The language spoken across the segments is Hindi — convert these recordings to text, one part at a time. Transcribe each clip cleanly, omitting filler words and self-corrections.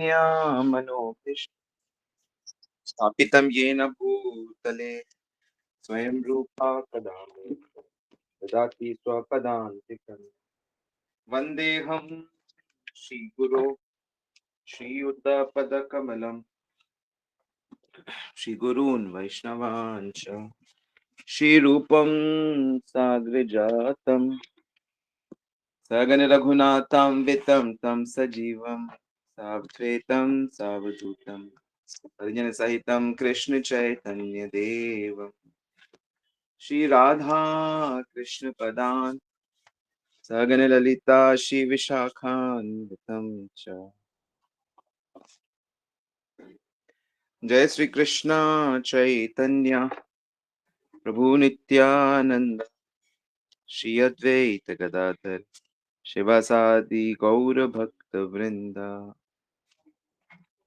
मनोभीष्ट स्थापितं येन भूतले स्वयं रूपा कदा ददाति स्वपदान्तिकम् वन्देऽहं श्रीगुरो श्रीयुतपदकमलं श्रीगुरून् वैष्णवान् च श्रीरूपं साग्रजातं सगन रघुनाथं वितं तं सजीवं साद्वैतं सावधूतं परिजन सहितं कृष्ण चैतन्य देवं श्री राधा कृष्ण पदान् सगन ललिता श्री विशाखान्वितं च जय श्री कृष्ण चैतन्य प्रभु नित्यानंद श्री अद्वैत गदाधर शिवासादि गौर भक्त वृंदा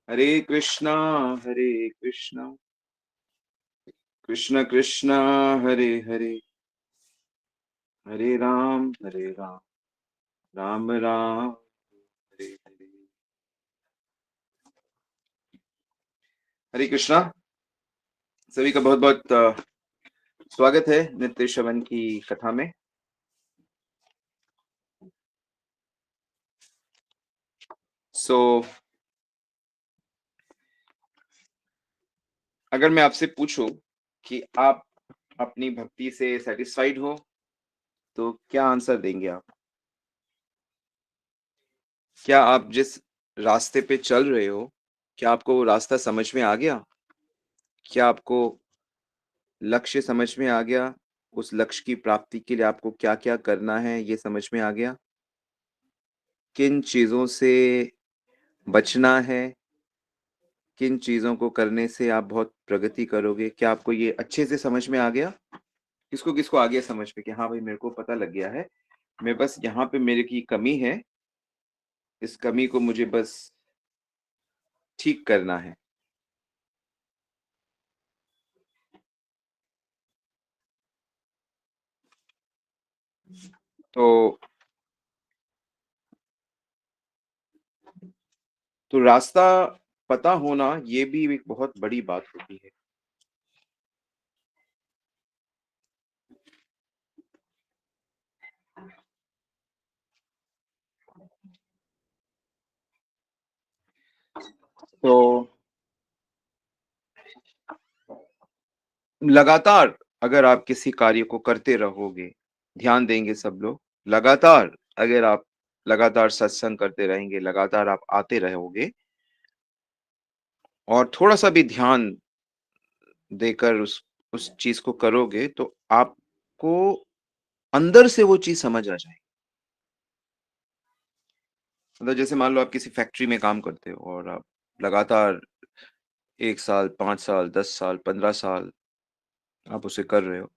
हरे कृष्णा कृष्ण कृष्णा हरे हरे हरे राम राम राम हरे हरे। हरे कृष्णा। सभी का बहुत बहुत स्वागत है नित्य श्रवण की कथा में। अगर मैं आपसे पूछूं कि आप अपनी भक्ति से सेटिस्फाइड हो तो क्या आंसर देंगे आप? क्या आप जिस रास्ते पे चल रहे हो, क्या आपको वो रास्ता समझ में आ गया? क्या आपको लक्ष्य समझ में आ गया? उस लक्ष्य की प्राप्ति के लिए आपको क्या क्या करना है ये समझ में आ गया? किन चीजों से बचना है, किन चीजों को करने से आप बहुत प्रगति करोगे, क्या आपको ये अच्छे से समझ में आ गया? किसको किसको आ गया समझ में कि हाँ भाई मेरे को पता लग गया है, मैं बस यहाँ पे मेरे की कमी है, इस कमी को मुझे बस ठीक करना है। तो रास्ता पता होना ये भी एक बहुत बड़ी बात होती है। तो लगातार अगर आप किसी कार्य को करते रहोगे, ध्यान देंगे सब लोग, लगातार अगर आप लगातार सत्संग करते रहेंगे, लगातार आप आते रहोगे और थोड़ा सा भी ध्यान देकर उस चीज को करोगे तो आपको अंदर से वो चीज समझ आ जाएगी। मतलब जैसे मान लो आप किसी फैक्ट्री में काम करते हो और आप लगातार 1 साल, 5 साल, 10 साल, 15 साल आप उसे कर रहे हो,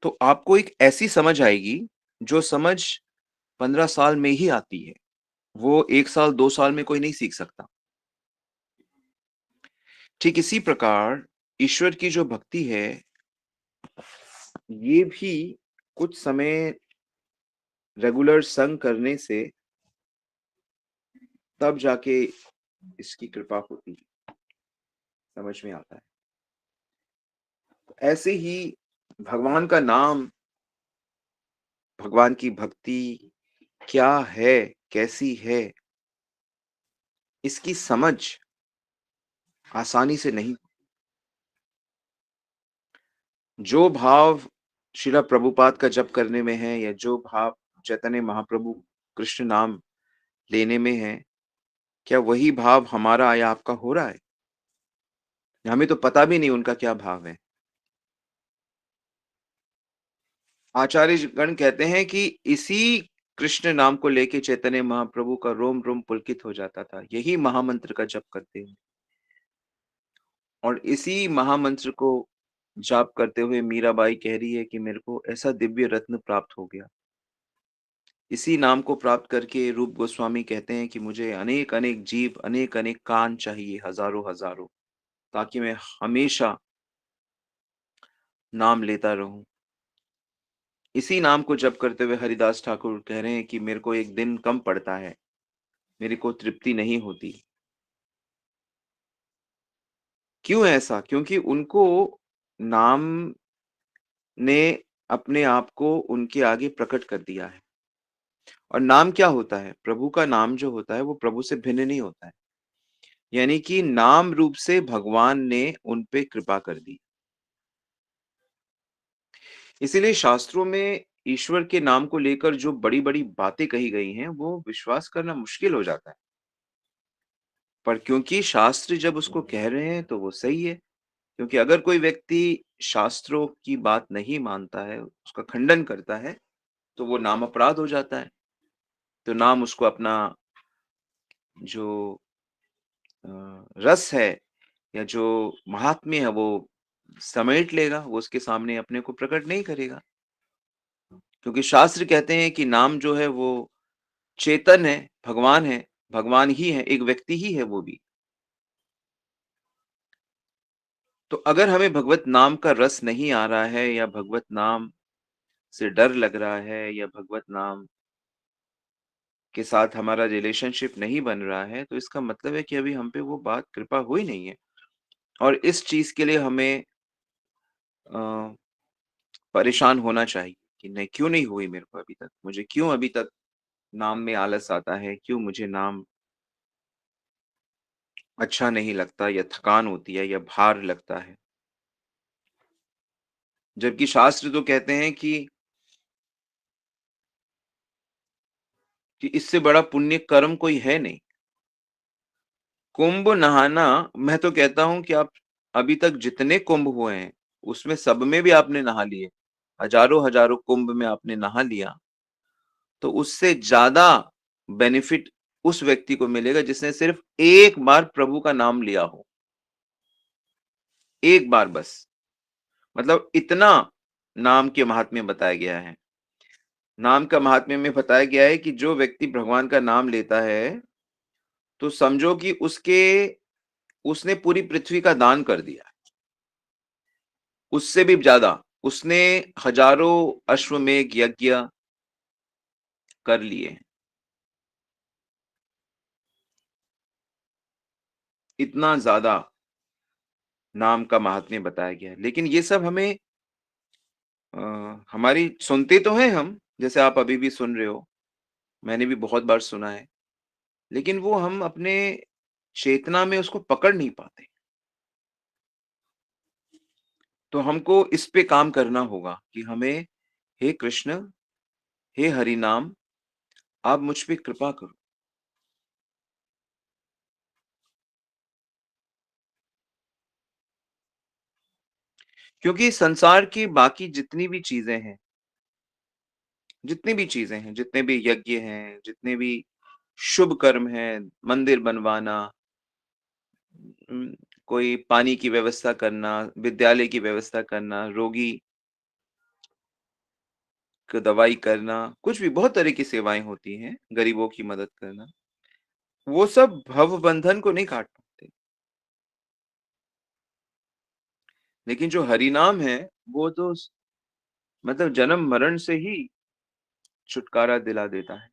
तो आपको एक ऐसी समझ आएगी जो समझ 15 साल में ही आती है। वो 1 साल 2 साल में कोई नहीं सीख सकता। ठीक इसी प्रकार ईश्वर की जो भक्ति है ये भी कुछ समय रेगुलर संग करने से तब जाके इसकी कृपा होती है, समझ में आता है। ऐसे ही भगवान का नाम, भगवान की भक्ति क्या है, कैसी है, इसकी समझ आसानी से नहीं। जो भाव श्रीला प्रभुपाद का जप करने में है या जो भाव चैतन्य महाप्रभु कृष्ण नाम लेने में है, क्या वही भाव हमारा या आपका हो रहा है? हमें तो पता भी नहीं उनका क्या भाव है। आचार्य गण कहते हैं कि इसी कृष्ण नाम को लेके चैतन्य महाप्रभु का रोम रोम पुलकित हो जाता था, यही महामंत्र का जप करते हैं। और इसी महामंत्र को जाप करते हुए मीराबाई कह रही है कि मेरे को ऐसा दिव्य रत्न प्राप्त हो गया। इसी नाम को प्राप्त करके रूप गोस्वामी कहते हैं कि मुझे अनेक अनेक जीव, अनेक अनेक कान चाहिए, हजारों हजारों, ताकि मैं हमेशा नाम लेता रहूं। इसी नाम को जप करते हुए हरिदास ठाकुर कह रहे हैं कि मेरे को एक दिन कम पड़ता है, मेरे को तृप्ति नहीं होती। क्यों ऐसा? क्योंकि उनको नाम ने अपने आप को उनके आगे प्रकट कर दिया है। और नाम क्या होता है? प्रभु का नाम जो होता है वो प्रभु से भिन्न नहीं होता है। यानी कि नाम रूप से भगवान ने उन पे कृपा कर दी। इसीलिए शास्त्रों में ईश्वर के नाम को लेकर जो बड़ी-बड़ी बातें कही गई हैं, वो विश्वास करना मुश्किल हो जाता है। पर क्योंकि शास्त्र जब उसको कह रहे हैं तो वो सही है। क्योंकि अगर कोई व्यक्ति शास्त्रों की बात नहीं मानता है, उसका खंडन करता है, तो वो नाम अपराध हो जाता है। तो नाम उसको अपना जो रस है या जो महात्म्य है वो समेट लेगा, वो उसके सामने अपने को प्रकट नहीं करेगा। क्योंकि शास्त्र कहते हैं कि नाम जो है वो चेतन है, भगवान ही है, एक व्यक्ति ही है वो भी। तो अगर हमें भगवत नाम का रस नहीं आ रहा है या भगवत नाम से डर लग रहा है या भगवत नाम के साथ हमारा रिलेशनशिप नहीं बन रहा है, तो इसका मतलब है कि अभी हम पे वो बात कृपा हुई नहीं है। और इस चीज़ के लिए हमें अ, परेशान होना चाहिए कि नहीं क्यों नहीं हुई मेरे को अभी तक? मुझे क्यों अभी तक नाम में आलस आता है? क्यों मुझे नाम अच्छा नहीं लगता या थकान होती है या भार लगता है? जबकि शास्त्र तो कहते हैं कि इससे बड़ा पुण्य कर्म कोई है नहीं। कुंभ नहाना मैं तो कहता हूँ कि आप अभी तक जितने कुंभ हुए हैं, उसमें सब में भी आपने नहा लिए। हजारों-हजारों कुंभ में आपने नहा लिया, तो उससे ज़्यादा बेनिफिट उस व्यक्ति को मिलेगा जिसने सिर्फ एक बार प्रभु का नाम लिया हो। एक बार बस। मतलब इतना नाम के महात्म्य बताया गया है। नाम का महात्म्य में बताया गया है कि जो व्यक्ति भगवान का नाम लेता है, तो समझो कि उसने पूरी पृथ्वी का दान कर दिया। उससे भी ज़्यादा, उसने हजारों अश्वमेध यज्ञ कर लिए हैं। इतना ज़्यादा नाम का महात्म्य बताया गया है। लेकिन ये सब हमें हमारी सुनते तो हैं हम, जैसे आप अभी भी सुन रहे हो, मैंने भी बहुत बार सुना है, लेकिन वो हम अपने चेतना में उसको पकड़ नहीं पाते। तो हमको इस पे काम करना होगा कि हमें हे कृष्ण, हे हरि नाम, आप मुझ पे कृपा करो। क्योंकि संसार की बाकी जितने भी यज्ञ हैं, जितने भी शुभ कर्म हैं, मंदिर बनवाना, उम, कोई पानी की व्यवस्था करना, विद्यालय की व्यवस्था करना, रोगी को दवाई करना, कुछ भी बहुत तरह की सेवाएँ होती हैं, गरीबों की मदद करना। वो सब भवबंधन को नहीं काट पाते। लेकिन जो हरि नाम है, वो तो मतलब जन्म-मरण से ही छुटकारा दिला देता है।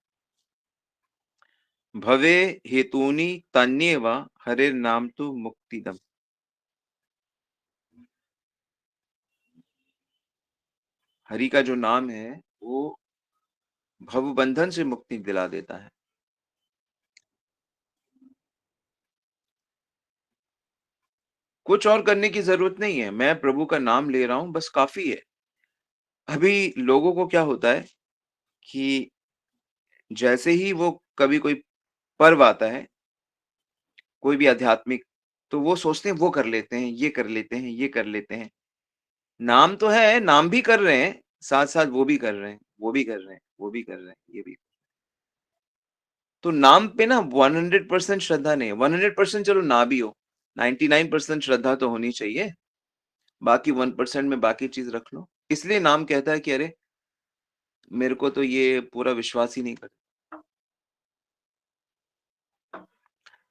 भवे हेतूनि तन्येव हरेर्नाम तु मुक्तिदम्। हरि का जो नाम है, वो भवबंधन से मुक्ति दिला देता है। कुछ और करने की ज़रूरत नहीं है, मैं प्रभु का नाम ले रहा हूँ, बस काफ़ी है। अभी लोगों को क्या होता है कि जैसे ही वो कभी कोई पर्व आता है, कोई भी आध्यात्मिक, तो वो सोचते हैं वो कर लेते हैं, ये कर लेते हैं, ये कर लेते हैं। नाम तो है, नाम भी कर रहे हैं, साथ-साथ वो भी कर रहे हैं, वो भी कर रहे हैं, वो भी कर रहे हैं, ये भी। तो नाम पे ना 100% श्रद्धा नहीं है, 100% चलो ना भी हो, 99% श्रद्धा तो होनी चाहिए, बाकी 1% में बाकी चीज़ रख लो। इसलिए नाम कहता है कि अरे! मेरे को तो ये पूरा विश्वास ही नहीं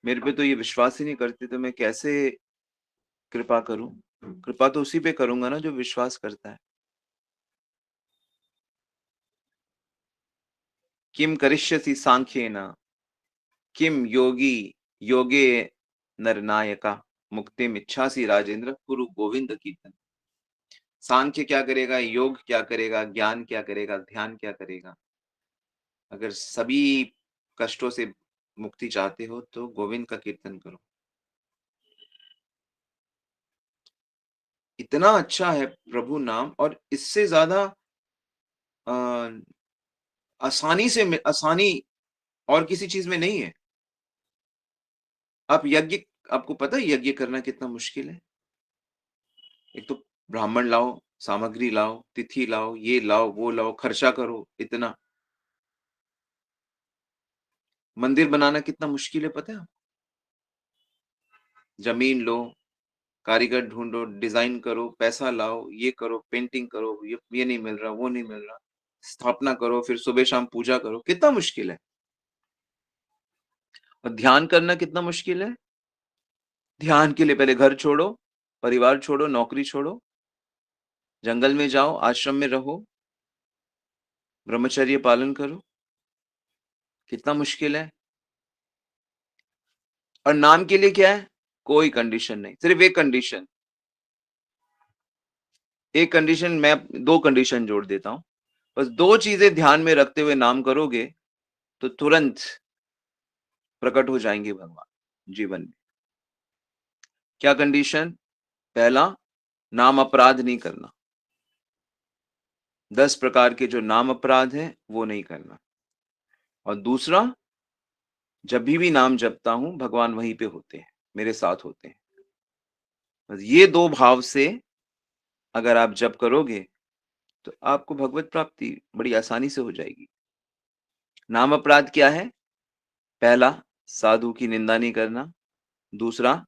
मेरे पे तो ये विश्वास ही नहीं करते, तो मैं कैसे कृपा करूँ? कृपा तो उसी पे करूँगा ना जो विश्वास करता है। किम करिष्यसि सांख्येन, किम योगी योगे नरनायका। मुक्तिम इच्छासि राजेंद्र कुरु गोविंद कीर्तन। सांख्य क्या करेगा, योग क्या करेगा, ज्ञान क्या करेगा, ध्यान क्या करेगा? अगर सभी कष्टों से मुक्ति चाहते हो तो गोविंद का कीर्तन करो। इतना अच्छा है प्रभु नाम, और इससे ज्यादा अ, आसानी और किसी चीज में नहीं है। आप यज्ञ आपको पता है यज्ञ करना कितना मुश्किल है? एक तो ब्राह्मण लाओ, सामग्री लाओ, तिथि लाओ, ये लाओ, वो लाओ, खर्चा करो इतना। मंदिर बनाना कितना मुश्किल है पता है आपको? जमीन लो, कारीगर ढूँढो, डिज़ाइन करो, पैसा लाओ, ये करो, पेंटिंग करो, ये नहीं मिल रहा, वो नहीं मिल रहा। स्थापना करो, फिर सुबह-शाम पूजा करो, कितना मुश्किल है। और ध्यान करना कितना मुश्किल है। ध्यान के लिए पहले घर छोड़ो, परिवार छोड़ो, नौकरी छोड़ो, जंगल में जाओ, आश्रम में रहो, ब्रह्मचर्य पालन करो, कितना मुश्किल है। और नाम के लिए क्या है? कोई कंडीशन नहीं, सिर्फ एक कंडीशन, मैं 2 कंडीशन जोड़ देता हूँ। बस 2 चीज़ें ध्यान में रखते हुए नाम करोगे, तो तुरंत प्रकट हो जाएँगे भगवान जीवन में। क्या कंडीशन? पहला, नाम अपराध नहीं करना। 10 प्रकार के जो नाम अपराध हैं, वो नहीं करना। और दूसरा, जब भी नाम जपता हूँ, भगवान वहीं पे होते हैं, मेरे साथ होते हैं। बस ये 2 भाव से अगर आप जप करोगे, तो आपको भगवत प्राप्ति बड़ी आसानी से हो जाएगी। नाम अपराध क्या है? पहला, साधु की निंदा नहीं करना। दूसरा,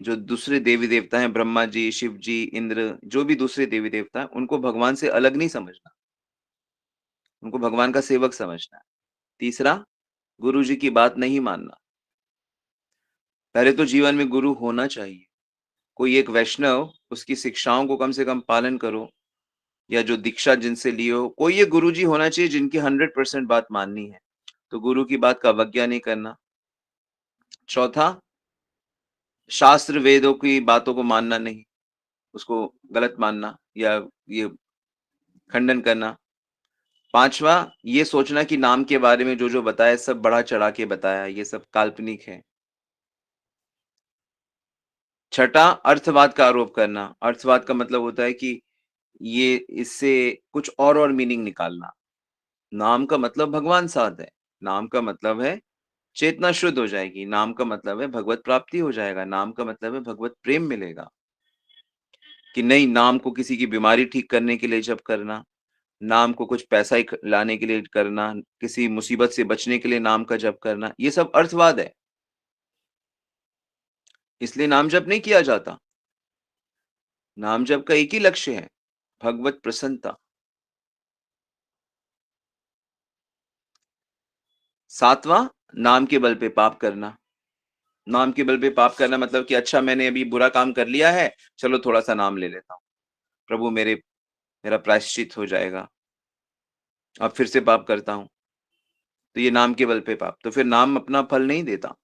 जो दूसरे देवी-देवता हैं, ब्रह्मा जी, शिव जी, इंद्र, जो भी दूसरे देवी-देवता हैं, उनको भगवान से अलग नहीं समझना। उनको भगवान का सेवक समझना है। तीसरा, गुरु जी की बात नहीं मानना। पहले तो जीवन में गुरु होना चाहिए। कोई एक वैष्णव, उसकी शिक्षाओं को कम से कम पालन करो, या जो दीक्षा जिनसे ली हो, कोई एक गुरुजी होना चाहिए जिनकी 100% बात माननी है। तो गुरु की बात का अवज्ञा नहीं करना। चौथा, शास्त्र वेदों की बातों को मानना नहीं, उसको गलत मानना या ये खंडन करना। पांचवा, ये सोचना कि नाम के बारे में जो बताया सब बढ़ा चढ़ा के बताया, ये सब काल्पनिक है। छठा, अर्थवाद का आरोप करना। अर्थवाद का मतलब होता है कि ये इससे कुछ और मीनिंग निकालना। नाम का मतलब भगवान साथ है। नाम का मतलब है चेतना शुद्ध हो जाएगी। नाम का मतलब है भगवत प्राप्ति हो जाएगा। नाम का मतलब है भगवत प्रेम मिलेगा। कि नहीं, नाम को किसी की बीमारी ठीक करने के लिए जप करना, नाम को कुछ पैसा लाने के लिए करना, किसी मुसीबत से बचने के लिए नाम का जप करना, ये सब अर्थवाद है। इसलिए नाम जप नहीं किया जाता। नाम जप का एक ही लक्ष्य है, भगवत प्रसन्नता। सातवां, नाम के बल पे पाप करना। नाम के बल पे पाप करना मतलब कि अच्छा, मैंने अभी बुरा काम कर लिया है, चलो थोड़ा-सा नाम ले लेता हूँ। प्रभु मेरा प्रायश्चित हो जाएगा। अब फिर से पाप करता हूँ। तो ये नाम के बल पे पाप। तो फिर नाम अपना फल नहीं देता।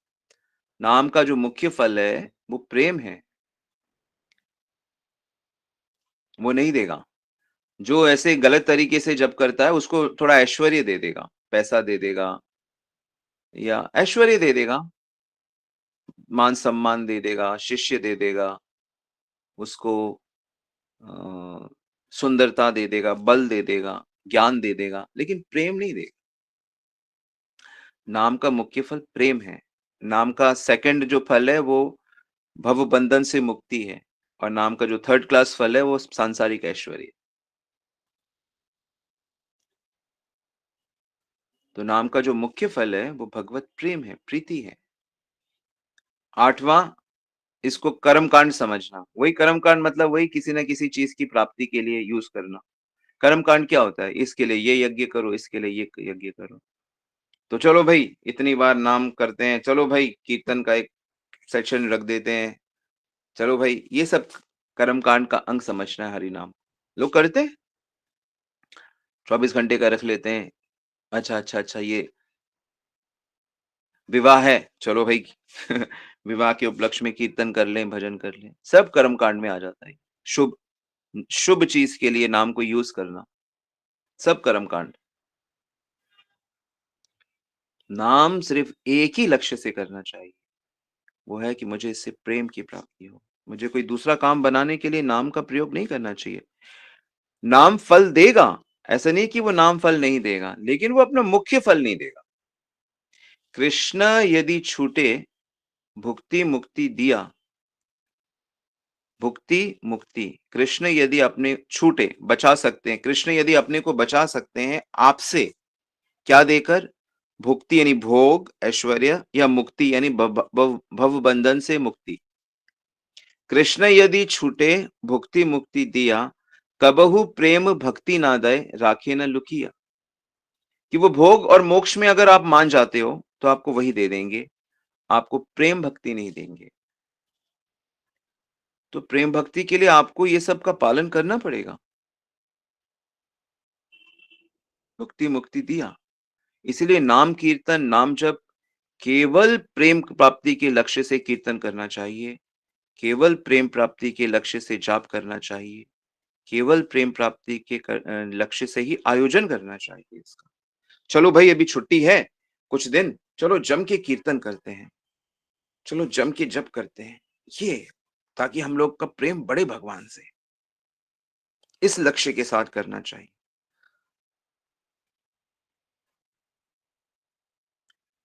नाम का जो मुख्य फल है, वो प्रेम है, वो नहीं देगा। जो ऐसे गलत तरीके से जप करता है, उसको थोड़ा ऐश्वर्य दे देगा, पैसा दे देगा या ऐश्वर्य दे देगा, मान-सम्मान दे देगा, शिष्य दे देगा, उसको अ, सुंदरता दे देगा, बल दे देगा, ज्ञान दे देगा, लेकिन प्रेम नहीं देगा। नाम का मुख्य फल प्रेम है। नाम का सेकंड जो फल है, वो भवबंधन से मुक्ति है, और नाम का जो थर्ड क्लास फल है, वो सांसारिक ऐश्वर्य। तो नाम का जो मुख्य फल है, वो भगवत प्रेम है, प्रीति है। 8वां, इसको कर्मकांड समझना। वही कर्मकांड मतलब वही किसी न किसी चीज़ की प्राप्ति के लिए यूज़ करना। कर्मकांड क्या होता है? इसके लिए ये यज्ञ करो, इसके लिए ये यज्ञ करो। तो चलो भई, इतनी बार नाम करते हैं, चलो भाई कीर्तन का एक सेक्शन रख देते हैं। चलो भाई, ये सब कर्मकांड का अंग समझना है हरि नाम। लोग करते हैं, 24 घंटे का रख लेते हैं। अच्छा, अच्छा, अच्छा, ये विवाह है, चलो भाई विवाह के उपलक्ष्य में कीर्तन कर लें, भजन कर लें, सब कर्मकांड में आ जाता है। शुभ शुभ चीज़ के लिए नाम को यूज़ करना, सब कर्मकांड। नाम सिर्फ़ एक ही लक्ष्य से करना चाहिए, वो है कि मुझे इससे प्रेम की प्राप्ति हो। मुझे कोई दूसरा काम बनाने के लिए नाम का प्रयोग नहीं करना चाहिए। नाम फल देगा, ऐसा नहीं कि वो नाम फल नहीं देगा, लेकिन वो अपना मुख्य फल नहीं देगा। कृष्ण यदि छूटे, भुक्ति मुक्ति दिया, भुक्ति मुक्ति, कृष्ण यदि अपने छूटे, बचा सकते हैं, कृष्ण यदि अपने को बचा सकते हैं आपसे, क्या देकर? भुक्ति यानी भोग, ऐश्वर्य या मुक्ति यानी भव बंधन से मुक्ति। कृष्ण यदि छूटे, भुक्ति मुक्ति दिया, कबहु प्रेम भक्ति ना दय, राखे न लुकिया। कि वो भोग और मोक्ष में अगर आप मान जाते हो, तो आपको वही दे देंगे, आपको प्रेम भक्ति नहीं देंगे। तो प्रेम भक्ति के लिए आपको ये सब का पालन करना पड़ेगा। भुक्ति मुक्ति दिया, इसीलिए नाम कीर्तन, नाम जप केवल प्रेम प्राप्ति के लक्ष्य से कीर्तन करना चाहिए, केवल प्रेम प्राप्ति के लक्ष्य से जाप करना चाहिए, केवल प्रेम प्राप्ति के लक्ष्य से ही आयोजन करना चाहिए इसका। चलो भाई अभी छुट्टी है, कुछ दिन, चलो जम के कीर्तन करते हैं, चलो जम के जप करते हैं। ये ताकि हम लोग का प्रेम बढ़े भगवान से, इस लक्ष्य के साथ करना चाहिए।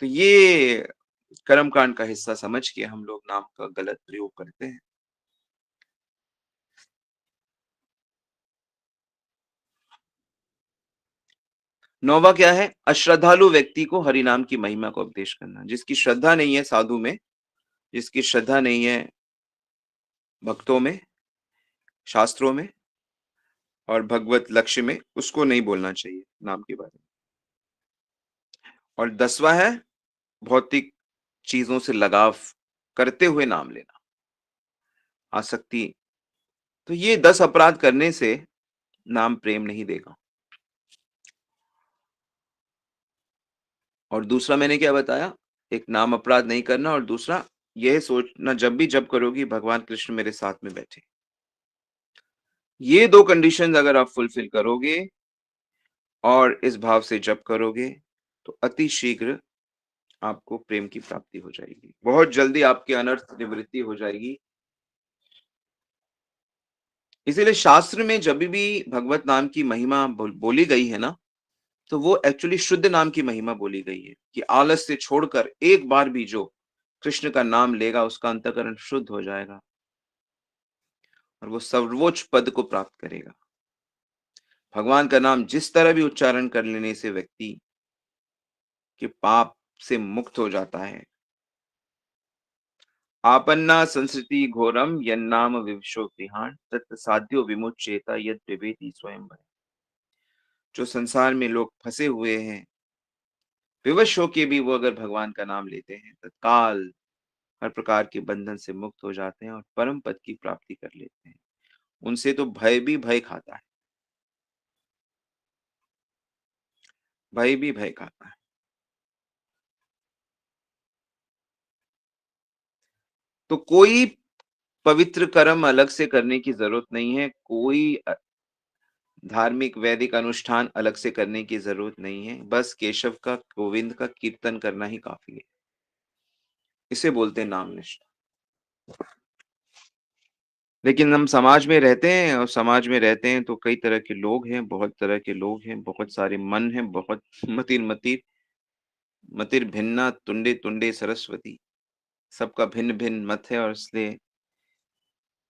तो ये कर्मकांड का हिस्सा समझ के हम लोग नाम का गलत प्रयोग करते हैं। नौवा क्या है? अश्रद्धालु व्यक्ति को हरि नाम की महिमा का उपदेश करना। जिसकी श्रद्धा नहीं है साधु में, जिसकी श्रद्धा नहीं है भक्तों में, शास्त्रों में और भगवत लक्ष्य में, उसको नहीं बोलना चाहिए नाम के बारे में। और 10वां है भौतिक चीजों से लगाव करते हुए नाम लेना, आसक्ति। तो ये 10 अपराध करने से नाम प्रेम नहीं देगा। और दूसरा मैंने क्या बताया? एक नाम अपराध नहीं करना और दूसरा यह सोचना जब भी जप करोगी भगवान कृष्ण मेरे साथ में बैठे। ये 2 कंडीशंस अगर आप फुलफिल करोगे और इस भाव से जप करोगे, तो अति शीघ्र आपको प्रेम की प्राप्ति हो जाएगी। बहुत जल्दी आपके अनर्थ निवृत्ति हो जाएगी। इसीलिए शास्त्र में जब भी भगवत नाम की महिमा बोली गई है ना, तो वो एक्चुअली शुद्ध नाम की महिमा बोली गई है कि आलस से छोड़कर एक बार भी जो कृष्ण का नाम लेगा उसका अंतःकरण शुद्ध हो जाएगा और वो सर्वोच्च पद को प्राप्त करेगा। भगवान का नाम जिस तरह भी उच्चारण कर लेने से व्यक्ति के पाप से मुक्त हो जाता है। आपन्ना संस्कृति घोरम यन्नाम विवशो गृहाण तत् साध्यो विमुच्येता यद विभेति स्वयं भय। जो संसार में लोग फंसे हुए हैं, विवश होके भी वो अगर भगवान का नाम लेते हैं, तत्काल हर प्रकार के बंधन से मुक्त हो जाते हैं और परम पद की प्राप्ति कर लेते हैं। उनसे तो भय भी भय खाता है, भय भी भय खाता है। तो कोई पवित्र कर्म अलग से करने की जरूरत नहीं है, कोई धार्मिक वैदिक अनुष्ठान अलग से करने की जरूरत नहीं है, बस केशव का, गोविंद का कीर्तन करना ही काफी है। इसे बोलते हैं नाम निष्ठा। लेकिन हम समाज में रहते हैं और समाज में रहते हैं तो कई तरह के लोग हैं, बहुत तरह के लोग हैं, बहुत सारे मन हैं, बहुत मतिर मतिर मतिर भिन्ना तुंडे तुंडे सरस्वती, सबका भिन्न भिन्न मत है। और इसलिए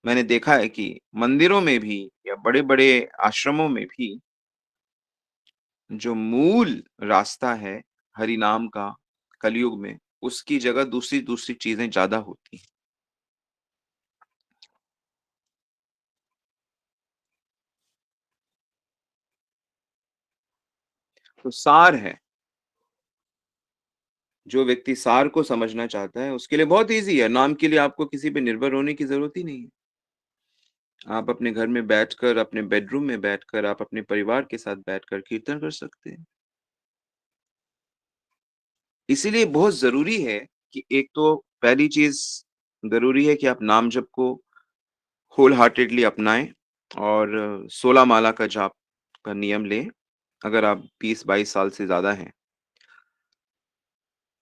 मैंने देखा है कि मंदिरों में भी या बड़े बड़े आश्रमों में भी जो मूल रास्ता है हरि नाम का कलयुग में, उसकी जगह दूसरी दूसरी चीजें ज्यादा होती हैं। तो सार है, जो व्यक्ति सार को समझना चाहता है उसके लिए बहुत इजी है। नाम के लिए आपको किसी पे निर्भर होने की जरूरत ही नहीं है। आप अपने घर में बैठकर, अपने बेडरूम में बैठकर, आप अपने परिवार के साथ बैठकर कीर्तन कर सकते हैं। इसीलिए बहुत ज़रूरी है कि एक तो पहली चीज़ ज़रूरी है कि आप नाम जप को व्होल हार्टेडली अपनाएँ और 16 माला का जाप का नियम लें, अगर आप 20-22 साल से ज़्यादा हैं।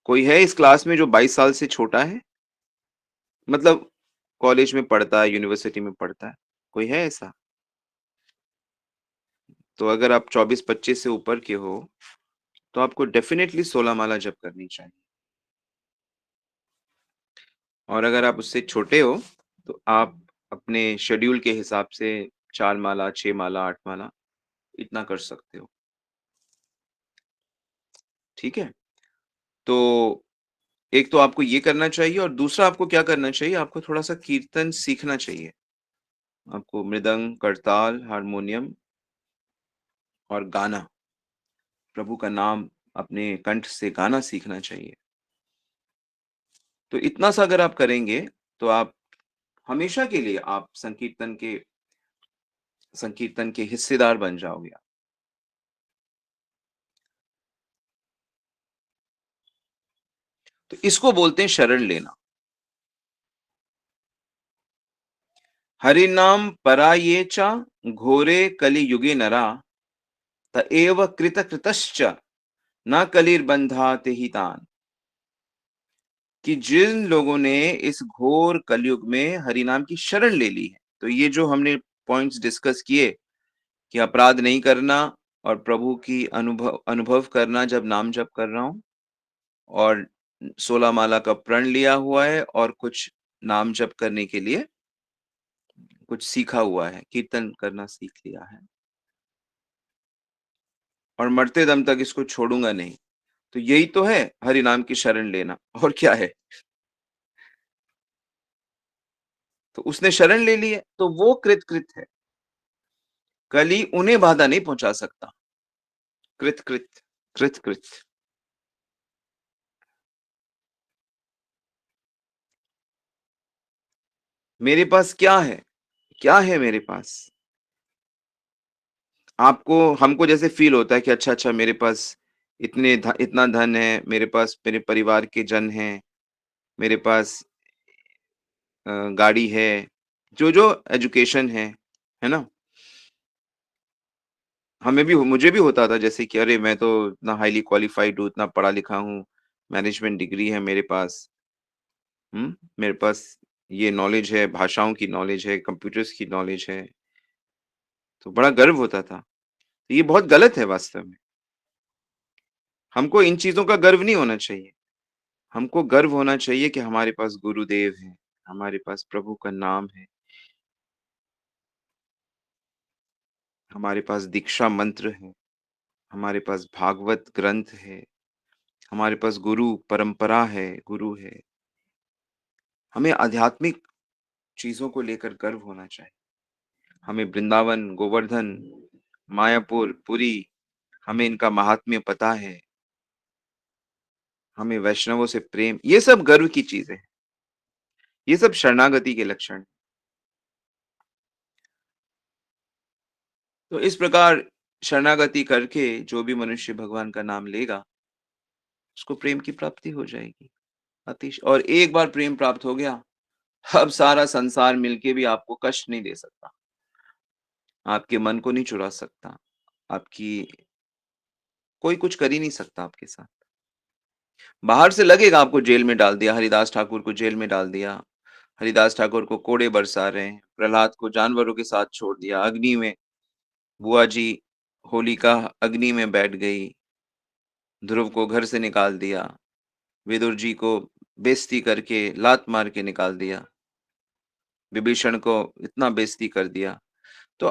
कोई है इस क्लास में जो 22 साल से छोटा है? मतलब कॉलेज में पढ़ता है, यूनिवर्सिटी में पढ़ता है, कोई है ऐसा? तो अगर आप 24-25 से ऊपर के हो, तो आपको डेफ़िनेटली 16 माला जप करनी चाहिए और अगर आप उससे छोटे हो, तो आप अपने शेड्यूल के हिसाब से 4 माला, 6 माला, 8 माला इतना कर सकते हो, ठीक है? तो एक तो आपको ये करना चाहिए और दूसरा आपको क्या करना चाहिए, आपको थोड़ा-सा कीर्तन सीखना चाहिए। आपको मृदंग, करताल, हारमोनियम और गाना, प्रभु का नाम अपने कंठ से गाना सीखना चाहिए। तो इतना सा अगर आप करेंगे, तो आप हमेशा के लिए आप संकीर्तन के हिस्सेदार बन जाओगे आप। तो इसको बोलते हैं शरण लेना। हरि नाम पराये च घोरे कलि युगे नरा त एव कृत कृतश्च न कलिर्बंधाते ही तान। कि जिन लोगों ने इस घोर कलयुग में हरि नाम की शरण ले ली है, तो ये जो हमने पॉइंट्स डिस्कस किए कि अपराध नहीं करना और प्रभु की अनुभव अनुभव करना जब नाम जप कर रहा हूँ और 16 माला का प्रण लिया हुआ है और कुछ नाम जप करने के लिए कुछ सीखा हुआ है, कीर्तन करना सीख लिया है और मरते दम तक इसको छोड़ूँगा नहीं। तो यही तो है हरि नाम की शरण लेना और क्या है? तो उसने शरण ले ली है, तो वो कृत है। कली उन्हें बाधा नहीं पहुँचा सकता। कृत, कृत। मेरे पास क्या है? क्या है मेरे पास? आपको हमको जैसे फ़ील होता है कि अच्छा मेरे पास इतना धन है, मेरे पास मेरे परिवार के जन हैं, मेरे पास गाड़ी है, जो एजुकेशन है ना? मुझे भी होता था जैसे कि अरे मैं तो इतना हाइली क्वालिफाइड हूँ, इतना पढ़ा-लिखा हूँ, मैनेजमेंट डिग्री है मेरे पास, मेरे पास ये नॉलेज है, भाषाओं की नॉलेज है, कंप्यूटर्स की नॉलेज है, तो बड़ा गर्व होता था। तो ये बहुत गलत है वास्तव में। हमको इन चीज़ों का गर्व नहीं होना चाहिए। हमको गर्व होना चाहिए कि हमारे पास गुरुदेव हैं, हमारे पास प्रभु का नाम है, हमारे पास दीक्षा मंत्र है, हमारे पास भागवत ग्रंथ है, हमारे पास गुरु परंपरा है, गुरु है। हमें आध्यात्मिक चीज़ों को लेकर गर्व होना चाहिए। हमें वृंदावन, गोवर्धन, मायापुर, पुरी, हमें इनका महात्म्य पता है, हमें वैष्णवों से प्रेम, ये सब गर्व की चीज़ें हैं। ये सब शरणागति के लक्षण हैं। तो इस प्रकार शरणागति करके जो भी मनुष्य भगवान का नाम लेगा, उसको प्रेम की प्राप्ति हो जाएगी। और एक बार प्रेम प्राप्त हो गया, अब सारा संसार मिलके भी आपको कष्ट नहीं दे सकता, आपके मन को नहीं चुरा सकता, आपकी कोई कुछ कर ही नहीं सकता आपके साथ। बाहर से लगेगा आपको जेल में डाल दिया, हरिदास ठाकुर को जेल में डाल दिया, हरिदास ठाकुर को कोड़े बरसा रहे हैं, प्रहलाद को जानवरों के साथ छोड़ दिया, अग्नि में बुआ जी होलिका अग्नि में बैठ गई, ध्रुव को घर से निकाल दिया, विदुर जी को बेइज्जती करके लात मार के निकाल दिया, विभीषण को इतना बेइज्जती कर दिया। तो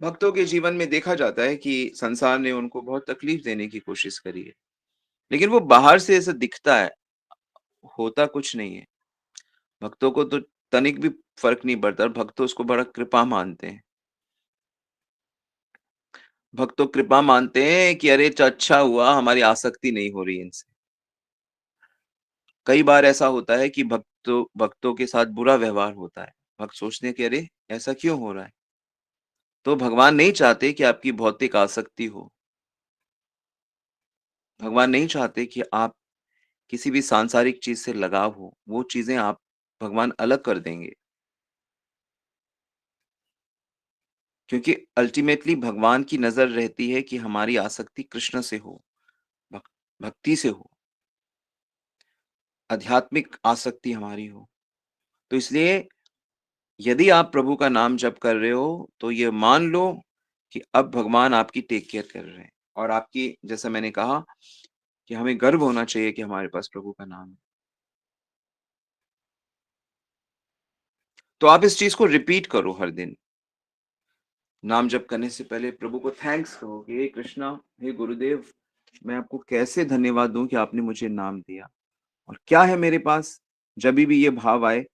भक्तों के जीवन में देखा जाता है कि संसार ने उनको बहुत तकलीफ देने की कोशिश करी है। लेकिन वो बाहर से ऐसा दिखता है, होता कुछ नहीं है। भक्तों को तो तनिक भी फ़र्क नहीं पड़ता और भक्त तो उसको बड़ा कृपा मानते हैं। भक्त तो कृपा मानते हैं कि अरे अच्छा हुआ हमारी आसक्ति नहीं हो रही इनसे। कई बार ऐसा होता है कि भक्तों के साथ बुरा व्यवहार होता है। भक्त सोचते हैं कि अरे! ऐसा क्यों हो रहा है? तो भगवान नहीं चाहते कि आपकी भौतिक आसक्ति हो। भगवान नहीं चाहते कि आप किसी भी सांसारिक चीज़ से लगाव हो, वो चीज़ें आप भगवान अलग कर देंगे। क्योंकि अल्टीमेटली भगवान की नज़र रहती है कि हमारी आसक्ति कृष्ण से हो, भक भक्ति से हो, आध्यात्मिक आसक्ति हमारी हो। तो इसलिए यदि आप प्रभु का नाम जप कर रहे हो, तो ये मान लो कि अब भगवान आपकी टेक केयर कर रहे हैं और आपकी जैसा मैंने कहा कि हमें गर्व होना चाहिए कि हमारे पास प्रभु का नाम है। तो आप इस चीज़ को रिपीट करो हर दिन। नाम जप करने से पहले प्रभु को थैंक्स कहो कि हे कृष्णा, हे गुरुदेव, मैं आपको कैसे धन्यवाद दूँ कि आपने मुझे नाम दिया और क्या है मेरे पास? जभी भी ये भाव आए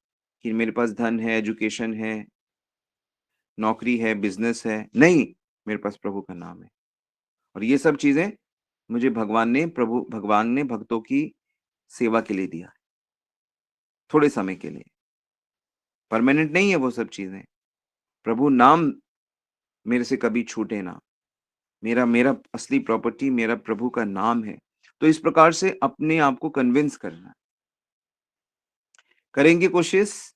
कि मेरे पास धन है, एजुकेशन है, नौकरी है, बिज़नेस है, नहीं, मेरे पास प्रभु का नाम है और ये सब चीज़ें मुझे भगवान ने भक्तों की सेवा के लिए दिया है, थोड़े समय के लिए। परमानेंट नहीं है वो सब चीज़ें। प्रभु नाम मेरे से कभी छूटे ना। मेरा मेरा असली प्रॉपर्टी मेरा प्रभु का नाम है। तो इस प्रकार से अपने आप को कन्विंस करना है। करेंगे कोशिश?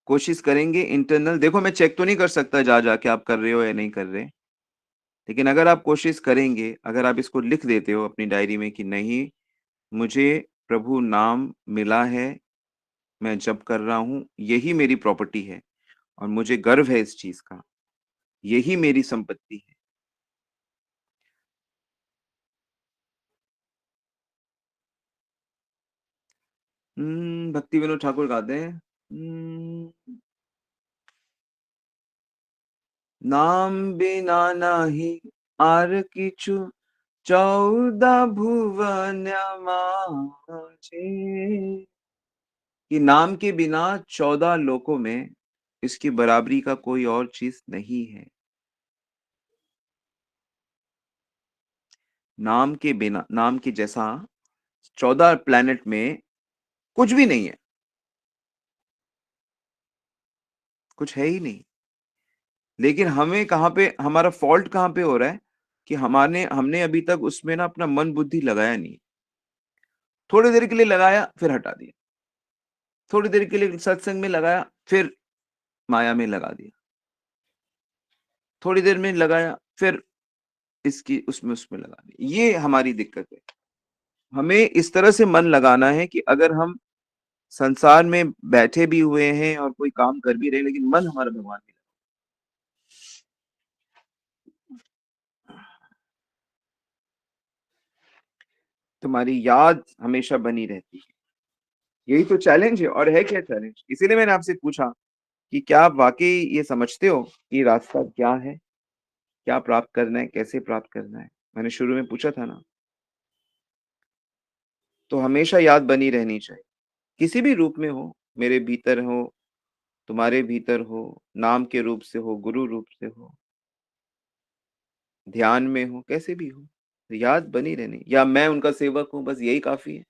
कोशिश करेंगे इंटरनल देखो मैं चेक तो नहीं कर सकता जा-जा के आप कर रहे हो या नहीं कर रहे। लेकिन अगर आप कोशिश करेंगे, अगर आप इसको लिख देते हो अपनी डायरी में कि नहीं, मुझे प्रभु नाम मिला है, मैं जप कर रहा हूँ, यही मेरी प्रॉपर्टी है और मुझे गर्व है इस चीज़ का। यही मेरी संपत्ति है। भक्ति विनोद ठाकुर गाते हैं। नाम बिना नाही आर किछु 14 भुवन माझे कि नाम के बिना 14 लोकों में इसकी बराबरी का कोई और चीज़ नहीं है। नाम के बिना नाम के जैसा 14 प्लैनेट में कुछ भी नहीं है, कुछ है ही नहीं। लेकिन हमें कहाँ पे हमारा फ़ॉल्ट कहाँ पे हो रहा है कि हमाने हमने अभी तक उसमें ना अपना मन बुद्धि लगाया नहीं। थोड़ी देर के लिए लगाया, फिर हटा दिया। थोड़ी देर के लिए सत्संग में लगाया, फिर माया में लगा दिया। थोड़ी देर में लगाया, फिर इसकी उसमें लगा दिया। ये हमारी दिक्कत है। हमें इस तरह से मन लगाना है कि अगर हम संसार में बैठे भी हुए हैं और कोई काम कर भी रहे हैं, लेकिन मन हमारा भगवान में लगा। तुम्हारी याद हमेशा बनी रहती है। यही तो चैलेंज है और है क्या चैलेंज? इसीलिए मैंने आपसे पूछा कि क्या आप वाक़ई ये समझते हो कि रास्ता क्या है? क्या प्राप्त करना है? कैसे प्राप्त करना है? मैंने शुरू में पूछा था ना। तो हमेशा याद बनी रहनी चाहिए। किसी भी रूप में हो, मेरे भीतर हो, तुम्हारे भीतर हो, नाम के रूप से हो, गुरु रूप से हो, ध्यान में हो, कैसे भी हो, याद बनी रहनी या मैं उनका सेवक हूँ, बस यही काफ़ी है।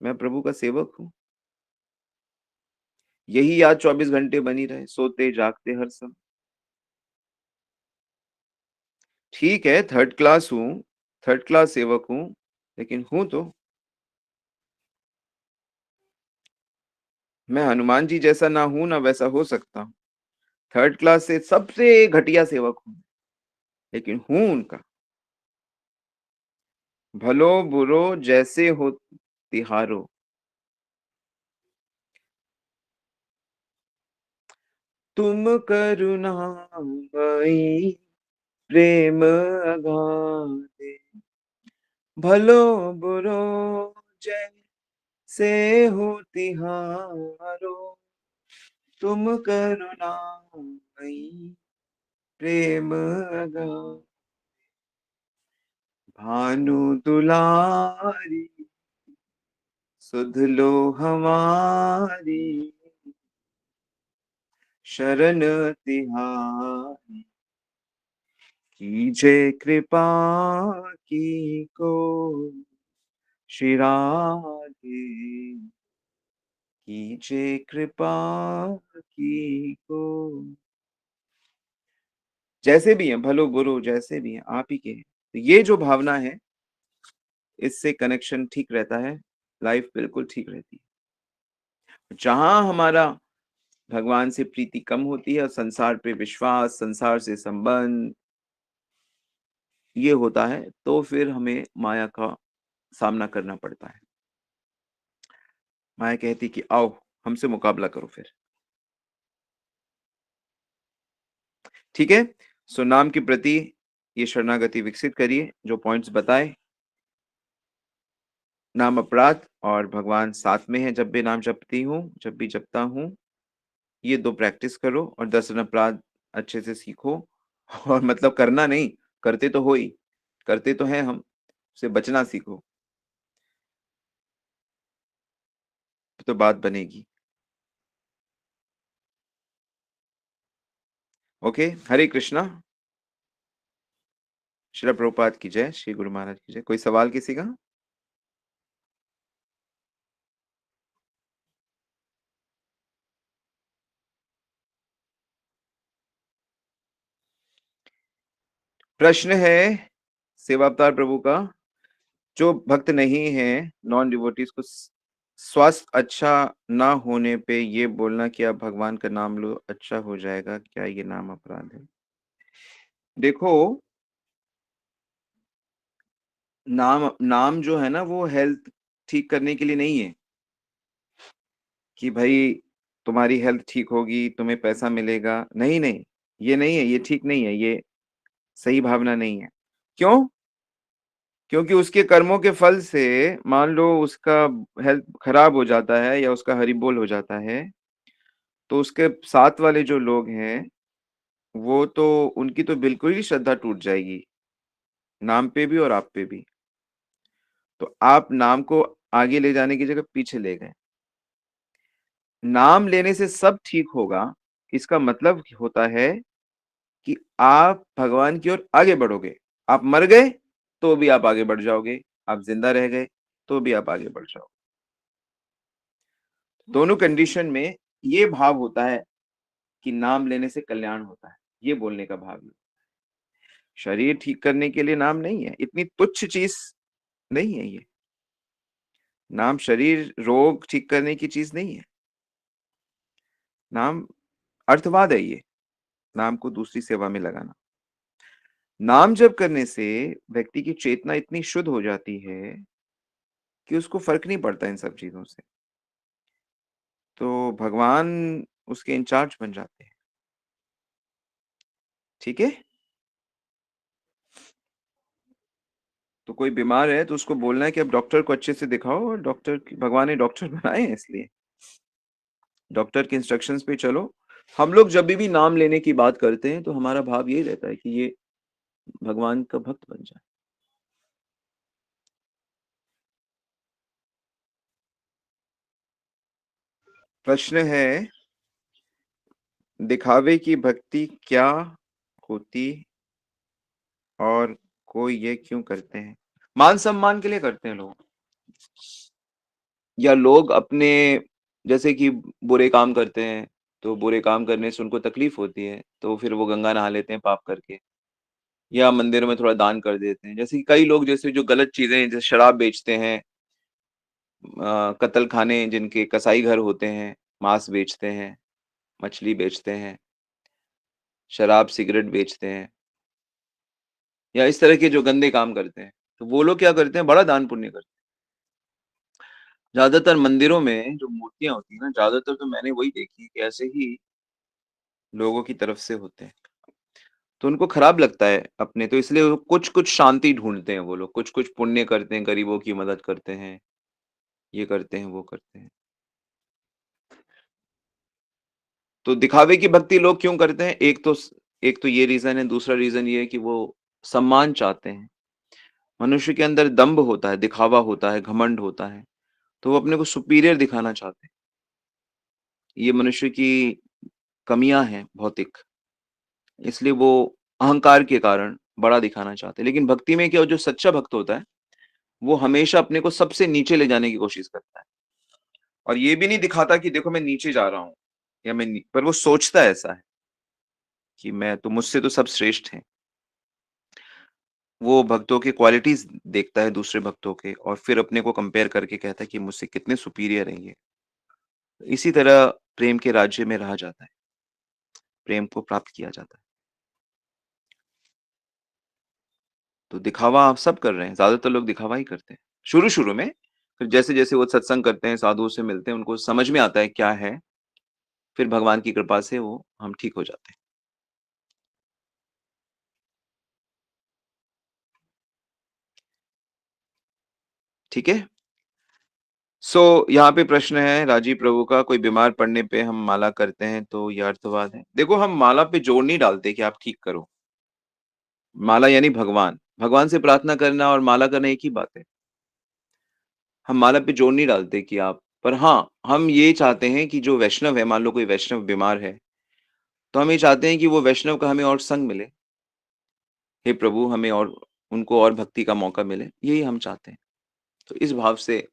मैं प्रभु का सेवक हूँ। यही याद 24 घंटे बनी रहे, सोते जागते हर समय। ठीक है, थर्ड क्लास हूँ, थर्ड क्लास सेवक हूँ, लेकिन हूँ तो। मैं हनुमान जी जैसा ना हूँ, ना वैसा हो सकता हूँ। थर्ड क्लास से सबसे घटिया सेवक हूँ, लेकिन हूँ उनका। भलो-बुरो जैसे हो तिहारो। तुम करुणामयी प्रेम अगाधे भलो-बुरो जैसे हो तिहारो तुम करुणामयी प्रेम अगाधे भानु दुलारी सुध लो हमारी शरण तिहारी कीजे कृपा की को श्री राधे कीजे कृपा की को जैसे भी हैं भलो बुरो जैसे भी हैं आप ही के हैं तो ये जो भावना है, इससे कनेक्शन ठीक रहता है, लाइफ बिल्कुल ठीक रहती है। जहाँ हमारा भगवान से प्रीति कम होती है और संसार पे विश्वास, संसार से संबंध ये होता है, तो फिर हमें माया का सामना करना पड़ता है। माया कहती कि आओ हमसे मुकाबला करो फिर। ठीक है? सो नाम के प्रति ये शरणागति विकसित करिए, जो पॉइंट्स बताए। नाम अपराध और भगवान साथ में है जब भी नाम जपती हूँ, जब भी जपता हूँ। ये 2 प्रैक्टिस करो और दर्शन अपराध अच्छे से सीखो और मतलब करना नहीं, करते तो हो ही, करते तो हैं हम, उससे बचना सीखो, तो बात बनेगी। ओके, हरे कृष्णा। श्रील प्रभुपाद की जय, श्री गुरु महाराज की जय। कोई सवाल किसी का? प्रश्न है सेवा अवतार प्रभु का, जो भक्त नहीं है, नॉन डिवोटीज को स्वास्थ्य अच्छा ना होने पे ये बोलना कि आप भगवान का नाम लो अच्छा हो जाएगा, क्या ये नाम अपराध है? देखो, नाम नाम जो है ना वो हेल्थ ठीक करने के लिए नहीं है कि भाई तुम्हारी हेल्थ ठीक होगी, तुम्हें पैसा मिलेगा। नहीं नहीं, ये नहीं है, ये ठीक नहीं है, ये सही भावना नहीं है। क्यों? क्योंकि उसके कर्मों के फल से मान लो उसका हेल्थ खराब हो जाता है या उसका हरिबोल हो जाता है, तो उसके साथ वाले जो लोग हैं वो तो उनकी तो बिल्कुल ही श्रद्धा टूट जाएगी, नाम पे भी और आप पे भी। तो आप नाम को आगे ले जाने की जगह पीछे ले गए। नाम लेने से सब ठीक होगा, इसका मतलब होता है कि आप भगवान की ओर आगे बढ़ोगे। आप मर गए तो भी आप आगे बढ़ जाओगे, आप जिंदा रह गए तो भी आप आगे बढ़ जाओगे। दोनों कंडीशन में ये भाव होता है कि नाम लेने से कल्याण होता है, ये बोलने का भाव है। शरीर ठीक करने के लिए नाम नहीं है, इतनी तुच्छ चीज नहीं है ये। नाम शरीर रोग ठीक करने की चीज नहीं है। नाम अर्थवाद है ये, नाम को दूसरी सेवा में लगाना। नाम जप करने से व्यक्ति की चेतना इतनी शुद्ध हो जाती है कि उसको फर्क नहीं पड़ता इन सब चीजों से। तो भगवान उसके इंचार्ज बन जाते हैं। ठीक है? तो कोई बीमार है तो उसको बोलना है कि अब डॉक्टर को अच्छे से दिखाओ, और डॉक्टर भगवान ने डॉक्टर बनाए हैं इसलिए डॉक्टर के इंस्ट्रक्शंस पे चलो। हम लोग जब भी नाम लेने की बात करते हैं तो हमारा भाव यही रहता है कि ये भगवान का भक्त बन जाए। प्रश्न है, दिखावे की भक्ति क्या होती और कोई ये क्यों करते हैं? मान सम्मान के लिए करते हैं लोग, या लोग अपने जैसे कि बुरे काम करते हैं, तो बुरे काम करने से उनको तकलीफ होती है, तो फिर वो गंगा नहा लेते हैं पाप करके, या मंदिर में थोड़ा दान कर देते हैं। जैसे कि कई लोग जैसे जो गलत चीजें जैसे शराब बेचते हैं, कत्ल खाने जिनके कसाई घर होते हैं, मांस बेचते हैं, मछली बेचते हैं, शराब सिगरेट बेचते हैं, या इस तरह के जो गंदे काम करते हैं, तो वो लोग क्या करते हैं, बड़ा दान पुण्य करते हैं। ज्यादातर मंदिरों में जो मूर्तियां होती है ना, ज्यादातर तो मैंने वही देखी कि ऐसे ही लोगों की तरफ से होते हैं। तो उनको खराब लगता है अपने, तो इसलिए वो कुछ-कुछ शांति ढूँढते हैं वो लोग, कुछ-कुछ पुण्य करते हैं, गरीबों की मदद करते हैं, ये करते हैं, वो करते हैं। तो दिखावे की भक्ति लोग क्यों करते हैं? एक तो ये रीज़न है, दूसरा रीज़न ये है कि वो सम्मान चाहते हैं। मनुष्य के अंदर दंभ होता है, दिखावा होता है, घमंड होता है, तो वो अपने को सुपीरियर दिखाना चाहते हैं। ये मनुष्य की कमियाँ हैं भौतिक, इसलिए वो अहंकार के कारण बड़ा दिखाना चाहते हैं। लेकिन भक्ति में क्या, जो सच्चा भक्त होता है, वो हमेशा अपने को सबसे नीचे ले जाने की कोशिश करता है, और ये भी नहीं दिखाता कि देखो मैं नीचे जा रहा हूँ, या मैं नी पर वो सोचता ऐसा है कि मैं तो, मुझसे तो सब श्रेष्ठ हैं। वो भक्तों की क्वालिटीज़ देखता है दूसरे भक्तों के और फिर अपने को कंपेयर करके कहता है कि मुझसे कितने सुपीरियर हैं ये। इसी तरह प्रेम के राज्य में रहा जाता है, प्रेम को प्राप्त किया जाता है। तो दिखावा आप सब कर रहे हैं, ज़्यादातर लोग दिखावा ही करते हैं। शुरू-शुरू में, फिर जैसे-जैसे वो सत्संग करते हैं, साधुओं से मिलते हैं, उनको समझ में आता है क्या है, फिर भगवान की कृपा से वो हम ठीक हो जाते हैं। ठीक है? यहाँ पे प्रश्न है राजीव प्रभु का, कोई बीमार पड़ने पे हम माला करते हैं तो ये अर्थवाद है। देखो हम माला पे जोर नहीं डालते कि आप ठीक करो। माला यानी भगवान। भगवान से प्रार्थना करना और माला करना एक ही बात है। हम माला पे जोर नहीं डालते कि आप पर हाँ, हम ये चाहते हैं कि जो वैष्णव है, मान लो कोई वैष्णव बीमार है, तो हम ये चाहते हैं कि वो वैष्णव का हमें और संग मिले। हे प्रभु हमें और उनको और भक्ति का मौका मिले, यही हम चाहते हैं। तो इस भाव से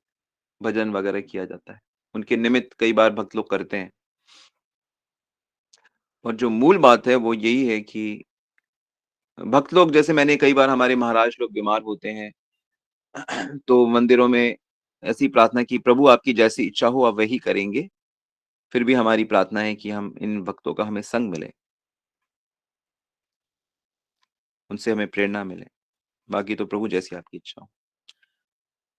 भजन वगैरह किया जाता है। उनके निमित्त कई बार भक्त लोग करते हैं और जो मूल बात है वो यही है कि भक्त लोग जैसे मैंने कई बार हमारे महाराज लोग बीमार होते हैं, तो मंदिरों में ऐसी प्रार्थना की प्रभु आपकी जैसी इच्छा हो आप वही करेंगे। फिर भी हमारी प्रार्थना है कि हम इन भक्तों का हमें संग मिले, उनसे हमें प्रेरणा मिले। बाकी तो प्रभु जैसी आपकी इच्छा हो।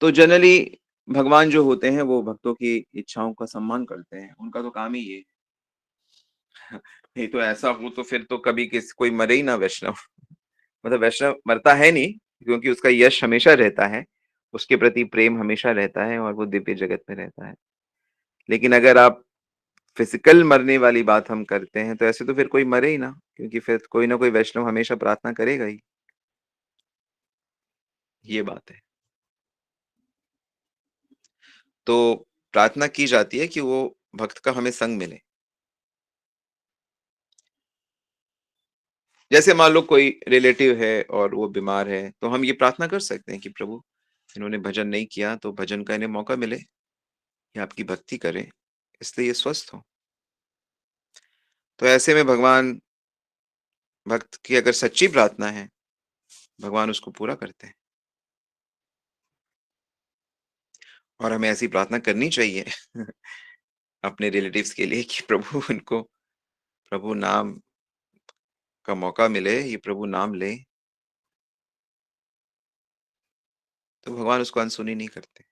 तो जनरली भगवान जो होते हैं वो भक्तों की इच्छाओं का सम्मान करते हैं। उनका तो काम ही ये है। नहीं तो ऐसा हो तो फिर तो कभी कोई मरे ही ना वैष्णव। मतलब वैष्णव मरता है नहीं, क्योंकि उसका यश हमेशा रहता है, उसके प्रति प्रेम हमेशा रहता है और वो दिव्य जगत में रहता है। लेकिन अगर आप फिजिकल मरने वाली बात हम करते हैं, तो ऐसे तो फिर कोई मरे ही ना, क्योंकि फिर कोई ना कोई वैष्णव हमेशा प्रार्थना करेगा ही। ये बात है। तो प्रार्थना की जाती है कि वो भक्त का हमें संग मिले। जैसे मान लो कोई रिलेटिव है और वो बीमार है, तो हम ये प्रार्थना कर सकते हैं कि प्रभु इन्होंने भजन नहीं किया, तो भजन का इन्हें मौका मिले, ये आपकी भक्ति करें, इसलिए ये स्वस्थ हों। तो ऐसे में भगवान भक्त की अगर सच्ची प्रार्थना है, भगवान उसको पूरा करते हैं और हमें ऐसी प्रार्थना करनी चाहिए अपने रिलेटिव्स के लिए कि प्रभु उनको प्रभु नाम का मौका मिले, ये प्रभु नाम लें, तो भगवान उसको अनसुनी नहीं करते।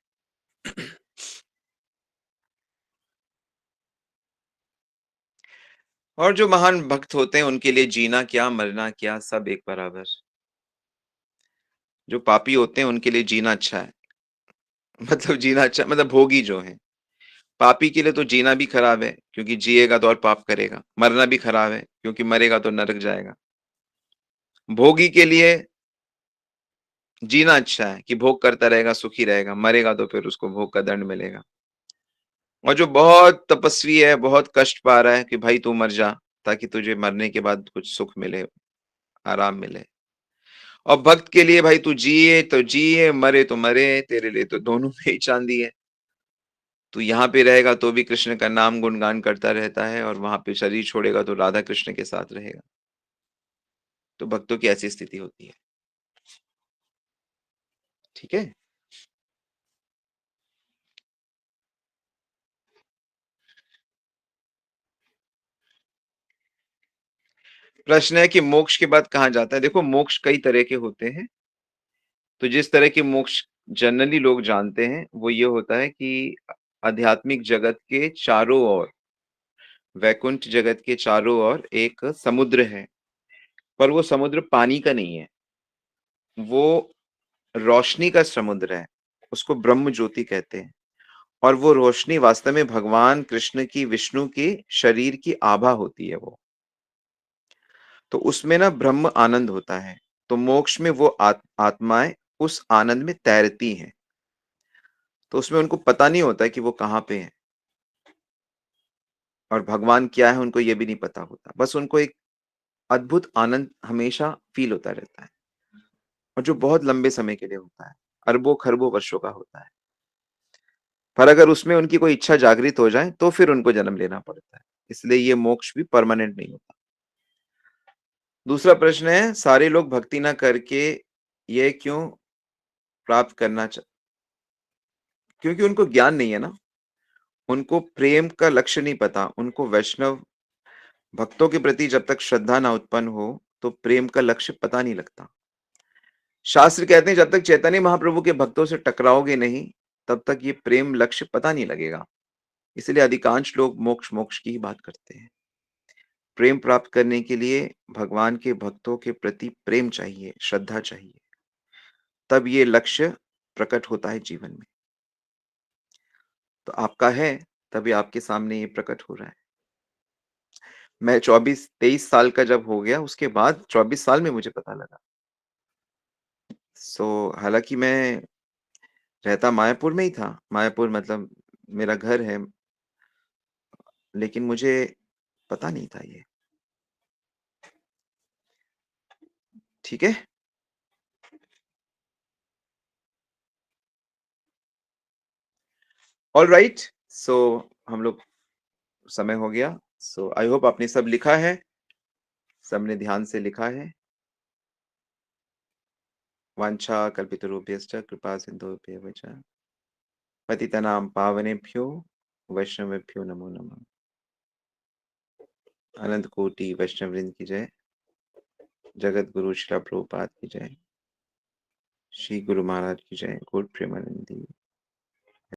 और जो महान भक्त होते हैं उनके लिए जीना क्या, मरना क्या सब एक बराबर। जो पापी होते हैं उनके लिए जीना अच्छा है। मतलब जीना अच्छा मतलब भोगी जो हैं। पापी के लिए तो जीना भी खराब है, क्योंकि जिएगा तो और पाप करेगा। मरना भी खराब है, क्योंकि मरेगा तो नरक जाएगा। भोगी के लिए जीना अच्छा है कि भोग करता रहेगा, सुखी रहेगा, मरेगा तो फिर उसको भोग का दंड मिलेगा। और जो बहुत तपस्वी है, बहुत कष्ट पा रहा है कि भाई तू मर जा, ताकि तुझे मरने के बाद कुछ सुख मिले, आराम मिले। और भक्त के लिए भाई तू जिए तो जिए, मरे तो मरे, तेरे लिए तो दोनों में ही चांदी है। तू यहाँ पे रहेगा तो भी कृष्ण का नाम गुणगान करता रहता है और वहां पे शरीर छोड़ेगा तो राधा कृष्ण के साथ रहेगा। तो भक्तों की ऐसी स्थिति होती है। ठीक है। प्रश्न है कि मोक्ष के बाद कहाँ जाता है। देखो मोक्ष कई तरह के होते हैं। तो जिस तरह के मोक्ष जनरली लोग जानते हैं वो ये होता है कि आध्यात्मिक जगत के चारों ओर, वैकुंठ जगत के चारों ओर एक समुद्र है, पर वो समुद्र पानी का नहीं है, वो रोशनी का समुद्र है। उसको ब्रह्म ज्योति कहते हैं। और वो रोशनी वास्तव में भगवान कृष्ण की, विष्णु की शरीर की आभा होती है वो। तो उसमें ना ब्रह्म आनंद होता है। तो मोक्ष में वो आत्माएं उस आनंद में तैरती हैं। तो उसमें उनको पता नहीं होता है कि वो कहाँ पे हैं और भगवान क्या है उनको ये भी नहीं पता होता। बस उनको एक अद्भुत आनंद हमेशा फील होता रहता है और जो बहुत लंबे समय के लिए होता है, अरबों खरबों वर्षों का होता है। पर अगर उसमें उनकी कोई इच्छा जागृत हो जाए तो फिर उनको जन्म लेना पड़ता है। इसलिए ये मोक्ष भी परमानेंट नहीं होता। दूसरा प्रश्न है, सारे लोग भक्ति ना करके ये क्यों प्राप्त करना च क्योंकि उनको ज्ञान नहीं है ना। उनको प्रेम का लक्ष्य नहीं पता। उनको वैष्णव भक्तों के प्रति जब तक श्रद्धा ना उत्पन्न हो, तो प्रेम का लक्ष्य पता नहीं लगता। शास्त्र कहते हैं जब तक चैतन्य महाप्रभु के भक्तों से टकराओगे नहीं, तब तक ये प्रेम लक्ष्य पता नहीं लगेगा। इसलिए अधिकांश लोग मोक्ष मोक्ष की ही बात करते हैं। प्रेम प्राप्त करने के लिए भगवान के भक्तों के प्रति प्रेम चाहिए, श्रद्धा चाहिए। तब ये लक्ष्य प्रकट होता है जीवन में। तो आपका है, तभी आपके सामने ये प्रकट हो रहा है। मैं 24-23 साल का जब हो गया, उसके बाद 24 साल में मुझे पता लगा। हालाँकि मैं रहता मायापुर में ही था। मायापुर मतलब मेरा घर है, लेकिन मुझे पता नहीं था ये। ठीक है? ऑलराइट। सो हम लोग समय हो गया। आई होप आपने सब लिखा है, सबने ध्यान से लिखा है। वाञ्छा कल्पितरुभ्यश्च कृपा सिन्धुभ्येव च पतितनां पावनेभ्यो वैष्णवेभ्यो नमो नमः। अनंत कोटि वैष्णव वृंद की जय। जगत गुरु श्रील प्रभुपाद की जय। श्री गुरु महाराज की जय। गौर प्रेमानंदी।